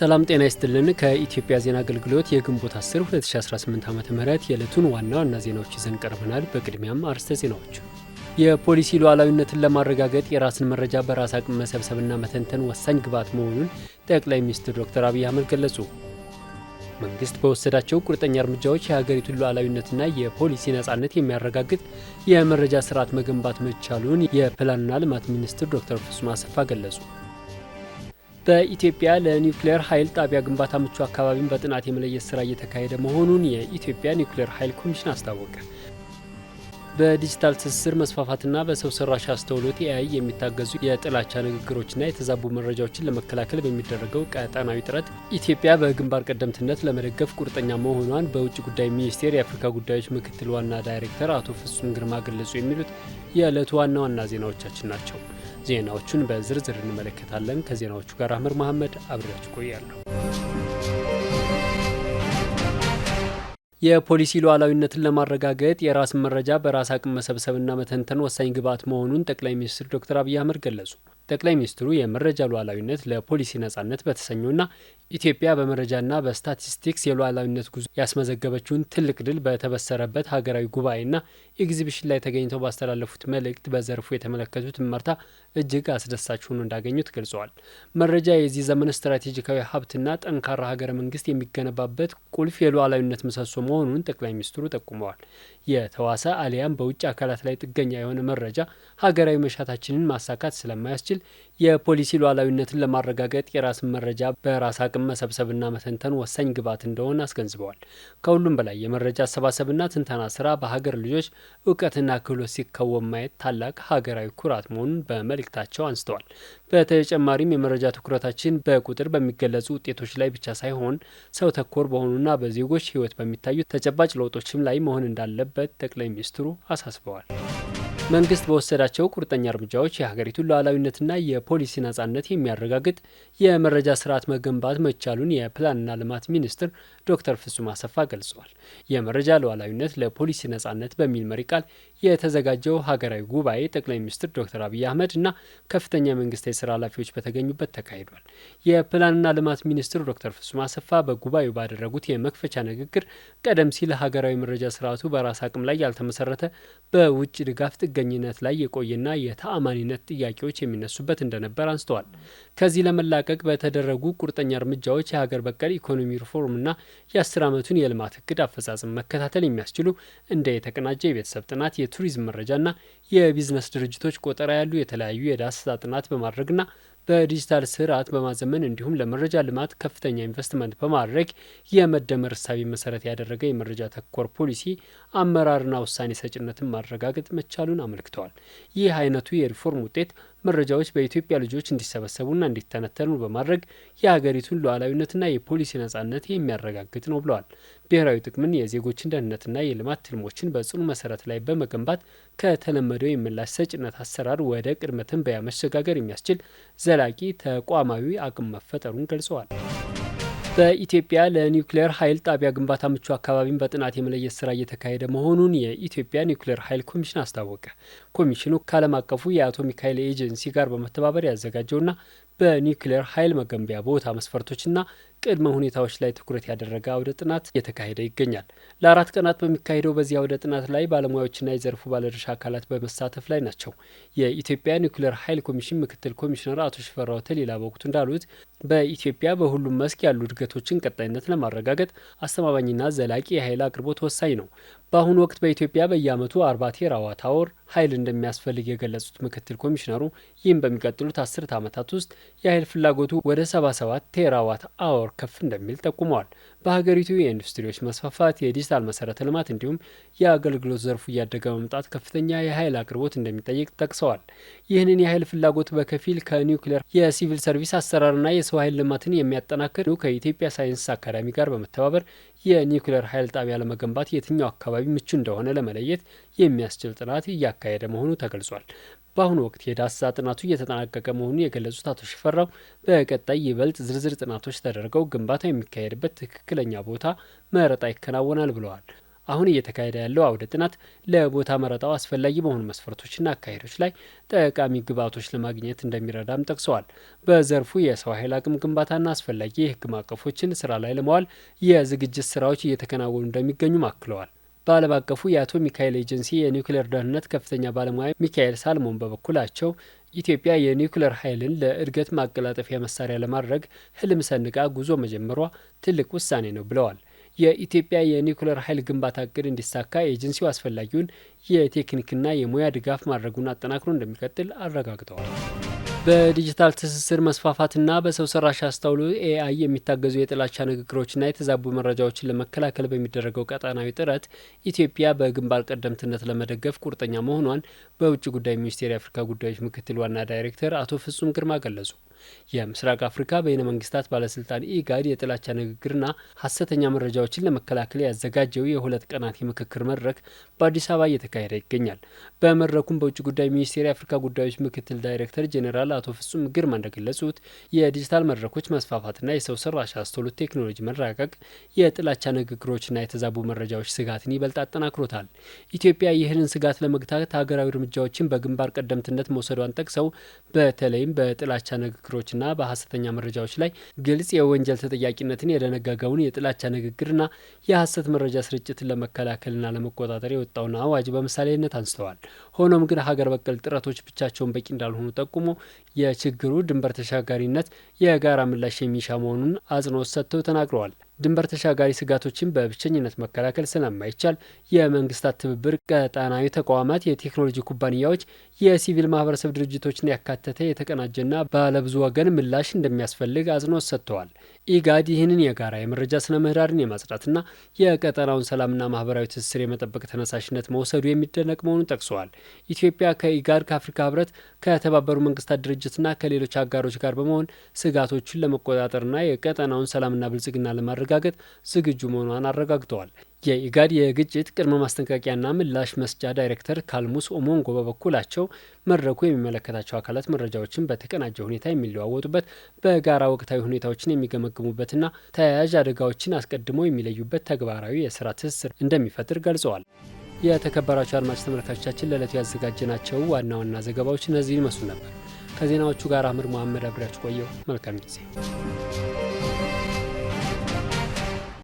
ሰላም ጤና ይስጥልን። ከኢትዮጵያ ዜና አገልግሎት የግንቦት 10 2018 ዓ.ም የዕለቱን ዋና ዋና ዜናዎች ይዘን ቀርበናል። በቅድሚያም አርዕስተ ዜናዎች። የፖሊሲ ሉዓላዊነትን ለማረጋገጥ የራስን መረጃ በራስ አቅም መሰብሰብና መተንተን ወሳኝ ግብዓት መሆኑን ጠቅላይ ሚኒስትር ዶክተር አብይ አህመድ ገለጹ። መንግስት በወሰዳቸው ቁርጠኛ እርምጃዎች የሀገሪቱን ሉዓላዊነትና የፖሊሲ ነጻነት የሚያረጋግጥ የመረጃ ስርዓት መገንባት መቻሉን የፕላንና ልማት ሚኒስትር ዶክተር ፍጹም አሰፋ ገለጹ። በኢትዮጵያ ለኒውክሌር ኃይል ጣቢያ ግንባታ ምቹ አካባቢን በጥናት የመለየት ስራ እየተካሄደ መሆኑን የኢትዮጵያ ኒውክሌር ኃይል ኮሚሽን አስታወቀ። በዲጂታል ትስስር መስፋፋትና በሰው ሰራሽ አስተውሎት ኤአይ የሚታገዙ የጥላቻ ንግግሮችና የተዛቡ መረጃዎችን ለመከላከል በሚደረገው ቀጠናዊ ጥረት ኢትዮጵያ በግንባር ቀደምትነት ለመደገፍ ቁርጠኛ መሆኗን በውጭ ጉዳይ ሚኒስቴር የአፍሪካ ጉዳዮች ምክትል ዋና ዳይሬክተር አቶ ፍጹም ግርማ ገለጹ። የሚሉት የዕለቱ ዋና ዋና ዜናዎቻችን ናቸው። ዜናዎቹን በዝርዝር እንመለከታለን። ከዜናዎቹ ጋር አህመድ መሐመድ አብሬያችሁ ቆያለሁ። የፖሊሲ ሉዓላዊነትን ለማረጋገጥ የራስን መረጃ በራስ አቅም መሰብሰብና መተንተን ወሳኝ ግብዓት መሆኑን ጠቅላይ ሚኒስትር ዶክተር አብይ አህመድ ገለጹ። ጠቅላይ ሚኒስትሩ የመረጃ ሉዓላዊነት ለፖሊሲ ነጻነት በተሰኘውና ኢትዮጵያ በመረጃና በስታቲስቲክስ የሉዓላዊነት ጉዞ ያስመዘገበችውን ትልቅ ድል በተበሰረበት ሀገራዊ ጉባኤና ኤግዚቢሽን ላይ ተገኝተው ባስተላለፉት መልእክት በዘርፉ የተመለከቱት እመርታ እጅግ አስደሳች ሆኖ እንዳገኙት ገልጸዋል። መረጃ የዚህ ዘመን ስትራቴጂካዊ ሀብትና ጠንካራ ሀገረ መንግስት የሚገነባበት ቁልፍ የሉዓላዊነት ምሰሶ መሆኑን ጠቅላይ ሚኒስትሩ ጠቁመዋል። የተዋሰ አሊያም በውጭ አካላት ላይ ጥገኛ የሆነ መረጃ ሀገራዊ መሻታችንን ማሳካት ስለማያስችል የፖሊሲ ሉዓላዊነትን ለማረጋገጥ የራስን መረጃ በራስ አቅም መሰብሰብና መተንተን ወሳኝ ግብዓት እንደሆነ አስገንዝበዋል። ከሁሉም በላይ የመረጃ አሰባሰብና ትንተና ስራ በሀገር ልጆች እውቀትና ክህሎት ሲከወን ማየት ታላቅ ሀገራዊ ኩራት መሆኑን በመልእክታቸው አንስተዋል። በተጨማሪም የመረጃ ትኩረታችን በቁጥር በሚገለጹ ውጤቶች ላይ ብቻ ሳይሆን ሰው ተኮር በሆኑና በዜጎች ሕይወት በሚታዩ ተጨባጭ ለውጦችም ላይ መሆን እንዳለበት ጠቅላይ ሚኒስትሩ አሳስበዋል። መንግስት በወሰዳቸው ቁርጠኛ እርምጃዎች የሀገሪቱን ሉዓላዊነትና የፖሊሲ ነጻነት የሚያረጋግጥ የመረጃ ስርዓት መገንባት መቻሉን የፕላንና ልማት ሚኒስትር ዶክተር ፍጹም አሰፋ ገልጸዋል። የመረጃ ሉዓላዊነት ለፖሊሲ ነጻነት በሚል መሪ ቃል የተዘጋጀው ሀገራዊ ጉባኤ ጠቅላይ ሚኒስትር ዶክተር አብይ አህመድ እና ከፍተኛ መንግስት የስራ ኃላፊዎች በተገኙበት ተካሂዷል። የፕላንና ልማት ሚኒስትር ዶክተር ፍጹም አሰፋ በጉባኤው ባደረጉት የመክፈቻ ንግግር ቀደም ሲል ሀገራዊ መረጃ ስርዓቱ በራስ አቅም ላይ ያልተመሰረተ በውጭ ድጋፍ ጥገኝነት ላይ የቆየና የተአማኒነት ጥያቄዎች የሚነሱበት እንደነበር አንስተዋል። ከዚህ ለመላቀቅ በተደረጉ ቁርጠኛ እርምጃዎች የሀገር በቀል ኢኮኖሚ ሪፎርምና የ10 ዓመቱን የልማት እቅድ አፈጻጸም መከታተል የሚያስችሉ እንደ የተቀናጀ የቤተሰብ ጥናት፣ የቱሪዝም መረጃና የቢዝነስ ድርጅቶች ቆጠራ ያሉ የተለያዩ የዳሰሳ ጥናት በማድረግና በዲጂታል ስርዓት በማዘመን እንዲሁም ለመረጃ ልማት ከፍተኛ ኢንቨስትመንት በማድረግ የመደመር እሳቤ መሰረት ያደረገ የመረጃ ተኮር ፖሊሲ አመራርና ውሳኔ ሰጭነትን ማረጋገጥ መቻሉን አመልክተዋል። ይህ አይነቱ የሪፎርም ውጤት መረጃዎች በኢትዮጵያ ልጆች እንዲሰበሰቡና እንዲተነተኑ በማድረግ የሀገሪቱን ሉዓላዊነትና የፖሊሲ ነጻነት የሚያረጋግጥ ነው ብለዋል። ብሔራዊ ጥቅምን፣ የዜጎችን ደህንነትና የልማት ትልሞችን በጽኑ መሰረት ላይ በመገንባት ከተለመደው የምላሽ ሰጭነት አሰራር ወደ ቅድመ ትንበያ መሸጋገር የሚያስችል ዘላቂ ተቋማዊ አቅም መፈጠሩን ገልጸዋል። በኢትዮጵያ ለኒውክሌር ኃይል ጣቢያ ግንባታ ምቹ አካባቢን በጥናት የመለየት ስራ እየተካሄደ መሆኑን የኢትዮጵያ ኒውክሌር ኃይል ኮሚሽን አስታወቀ። ኮሚሽኑ ከዓለም አቀፉ የአቶሚክ ኃይል ኤጀንሲ ጋር በመተባበር ያዘጋጀውና በኒውክሌር ኃይል መገንቢያ ቦታ መስፈርቶችና ቅድመ ሁኔታዎች ላይ ትኩረት ያደረገ አውደ ጥናት እየተካሄደ ይገኛል። ለ4 ቀናት በሚካሄደው በዚህ አውደ ጥናት ላይ ባለሙያዎችና የዘርፉ ባለድርሻ አካላት በመሳተፍ ላይ ናቸው። የኢትዮጵያ ኒውክሌር ኃይል ኮሚሽን ምክትል ኮሚሽነር አቶ ሽፈራው ተሌላ በወቅቱ እንዳሉት በኢትዮጵያ በሁሉም መስክ ያሉ እድገቶችን ቀጣይነት ለማረጋገጥ አስተማማኝና ዘላቂ የኃይል አቅርቦት ወሳኝ ነው። በአሁኑ ወቅት በኢትዮጵያ በየዓመቱ 40 ቴራዋት አወር ኃይል እንደሚያስፈልግ የገለጹት ምክትል ኮሚሽነሩ ይህም በሚቀጥሉት 10 ዓመታት ውስጥ የኃይል ፍላጎቱ ወደ 77 ቴራዋት አወር ከፍ እንደሚል ጠቁመዋል። በሀገሪቱ የኢንዱስትሪዎች መስፋፋት፣ የዲጂታል መሰረተ ልማት እንዲሁም የአገልግሎት ዘርፉ እያደገ መምጣት ከፍተኛ የኃይል አቅርቦት እንደሚጠይቅ ጠቅሰዋል። ይህንን የኃይል ፍላጎት በከፊል ከኒውክሌር የሲቪል ሰርቪስ አሰራርና የሰው ኃይል ልማትን የሚያጠናክር ከኢትዮጵያ ሳይንስ አካዳሚ ጋር በመተባበር የኒውክሌር ኃይል ጣቢያ ለመገንባት የትኛው አካባቢ ምቹ እንደሆነ ለመለየት የሚያስችል ጥናት እያካሄደ መሆኑ ተገልጿል። በአሁኑ ወቅት የዳሰሳ ጥናቱ እየተጠናቀቀ መሆኑን የገለጹት አቶ ሽፈራው በቀጣይ ይበልጥ ዝርዝር ጥናቶች ተደርገው ግንባታው የሚካሄድበት ትክክለኛ ቦታ መረጣ ይከናወናል ብለዋል። አሁን እየተካሄደ ያለው አውደ ጥናት ለቦታ መረጣው አስፈላጊ በሆኑ መስፈርቶችና አካሄዶች ላይ ጠቃሚ ግብዓቶች ለማግኘት እንደሚረዳም ጠቅሰዋል። በዘርፉ የሰው ኃይል አቅም ግንባታና አስፈላጊ የህግ ማዕቀፎችን ስራ ላይ ለማዋል የዝግጅት ስራዎች እየተከናወኑ እንደሚገኙም አክለዋል። በዓለም አቀፉ የአቶ ሚካኤል ኤጀንሲ የኒውክሌር ደህንነት ከፍተኛ ባለሙያ ሚካኤል ሳልሞን በበኩላቸው ኢትዮጵያ የኒውክሌር ኃይልን ለእድገት ማቀላጠፊያ መሳሪያ ለማድረግ ህልም ሰንቃ ጉዞ መጀመሯ ትልቅ ውሳኔ ነው ብለዋል። የኢትዮጵያ የኒውክሌር ኃይል ግንባታ እቅድ እንዲሳካ ኤጀንሲው አስፈላጊውን የቴክኒክና የሙያ ድጋፍ ማድረጉን አጠናክሮ እንደሚቀጥል አረጋግጠዋል። በዲጂታል ትስስር መስፋፋትና በሰው ሰራሽ አስተውሎ ኤአይ የሚታገዙ የጥላቻ ንግግሮችና የተዛቡ መረጃዎችን ለመከላከል በሚደረገው ቀጣናዊ ጥረት ኢትዮጵያ በግንባር ቀደምትነት ለመደገፍ ቁርጠኛ መሆኗን በውጭ ጉዳይ ሚኒስቴር የአፍሪካ ጉዳዮች ምክትል ዋና ዳይሬክተር አቶ ፍጹም ግርማ ገለጹ። የምስራቅ አፍሪካ በይነ መንግስታት ባለስልጣን ኢጋድ የጥላቻ ንግግርና ሀሰተኛ መረጃዎችን ለመከላከል ያዘጋጀው የ2 ቀናት የምክክር መድረክ በአዲስ አበባ እየተካሄደ ይገኛል። በመድረኩም በውጭ ጉዳይ ሚኒስቴር የአፍሪካ ጉዳዮች ምክትል ዳይሬክተር ጄኔራል አቶ ፍጹም ግርማ እንደገለጹት የዲጂታል መድረኮች መስፋፋትና የሰው ሰራሽ አስተውሎት ቴክኖሎጂ መራቀቅ የጥላቻ ንግግሮችና የተዛቡ መረጃዎች ስጋትን ይበልጥ አጠናክሮታል። ኢትዮጵያ ይህንን ስጋት ለመግታት ሀገራዊ እርምጃዎችን በግንባር ቀደምትነት መውሰዷን ጠቅሰው በተለይም በጥላቻ ንግግሮችና በሀሰተኛ መረጃዎች ላይ ግልጽ የወንጀል ተጠያቂነትን የደነገገውን የጥላቻ ንግግርና የሀሰት መረጃ ስርጭትን ለመከላከልና ለመቆጣጠር የወጣውን አዋጅ በምሳሌነት አንስተዋል። ሆኖም ግን ሀገር በቀል ጥረቶች ብቻቸውን በቂ እንዳልሆኑ ጠቁሞ የችግሩ ድንበር ተሻጋሪነት የጋራ ምላሽ የሚሻ መሆኑን አጽንኦት ሰጥተው ተናግረዋል። ድንበር ተሻጋሪ ስጋቶችን በብቸኝነት መከላከል ስለማይቻል የመንግስታት ትብብር፣ ቀጣናዊ ተቋማት፣ የቴክኖሎጂ ኩባንያዎች፣ የሲቪል ማህበረሰብ ድርጅቶችን ያካተተ የተቀናጀና ባለብዙ ወገን ምላሽ እንደሚያስፈልግ አጽንኦት ሰጥተዋል። ኢጋድ ይህንን የጋራ የመረጃ ስነ ምህዳርን የማጽዳትና የቀጠናውን ሰላምና ማህበራዊ ትስስር የመጠበቅ ተነሳሽነት መውሰዱ የሚደነቅ መሆኑን ጠቅሰዋል። ኢትዮጵያ ከኢጋድ፣ ከአፍሪካ ህብረት፣ ከተባበሩ መንግስታት ድርጅትና ከሌሎች አጋሮች ጋር በመሆን ስጋቶችን ለመቆጣጠርና የቀጠናውን ሰላምና ብልጽግና ለማድረጋገጥ ዝግጁ መሆኗን አረጋግጠዋል። የኢጋድ የግጭት ቅድመ ማስጠንቀቂያና ምላሽ መስጫ ዳይሬክተር ካልሙስ ኦሞንጎ በበኩላቸው መድረኩ የሚመለከታቸው አካላት መረጃዎችን በተቀናጀ ሁኔታ የሚለዋወጡበት፣ በጋራ ወቅታዊ ሁኔታዎችን የሚገመግሙበትና ተያያዥ አደጋዎችን አስቀድመው የሚለዩበት ተግባራዊ የስራ ትስስር እንደሚፈጥር ገልጸዋል። የተከበራቸው አድማጭ ተመልካቾቻችን ለዕለቱ ያዘጋጀናቸው ዋና ዋና ዘገባዎች እነዚህን ይመስሉ ነበር። ከዜናዎቹ ጋር አህመድ መሐመድ አብሬያችሁ ቆየው። መልካም ጊዜ